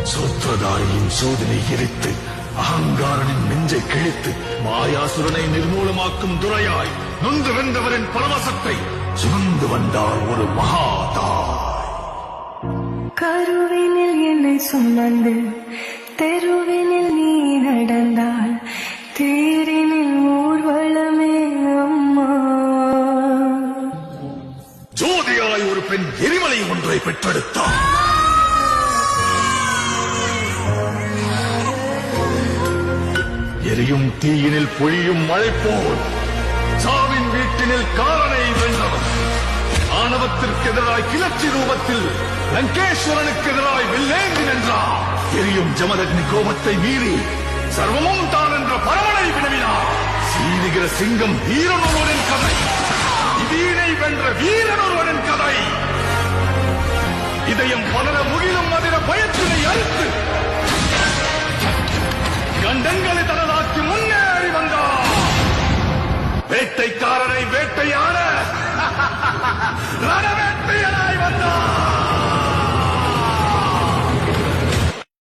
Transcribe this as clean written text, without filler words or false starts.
சூத்திரதாரியின் சோதனை எரித்து அகங்காரனின் நெஞ்சை கிழித்து மாயாசுரனை நிர்மூலமாக்கும் துறையாய் நொந்து வென்றவரின் பரவசத்தை சுமந்து வந்தார் ஒரு மகாதாய். கருவினில் என்னை சுமந்து தெருவினில் நீ நடந்தால் தேரினில் ஊர்வலமே அம்மா. ஜோதியாய் ஒரு பெண் எரிமலை ஒன்றை பெற்றெடுத்தார். எரியும் தீயினில் பொழியும் மழை போல் சாவின் வீட்டினில் காலனை வென்றவர். ஆணவத்திற்கு எதிராய் கிளர்ச்சி ரூபத்தில் லங்கேஸ்வரனுக்கு எதிராய் வெள்ளேந்தி நின்றார். எரியும் ஜமதக்னி கோபத்தை மீறி சர்வமும் தான் என்ற பரவனை வினவினார். சீரிகிற சிங்கம் வீரன் ஒருவனின் கதை, இதீனை வென்ற வீரன் ஒருவனின் கதை. இதயம் பலர முகிலும் அதிர பயத்தினை அறுத்து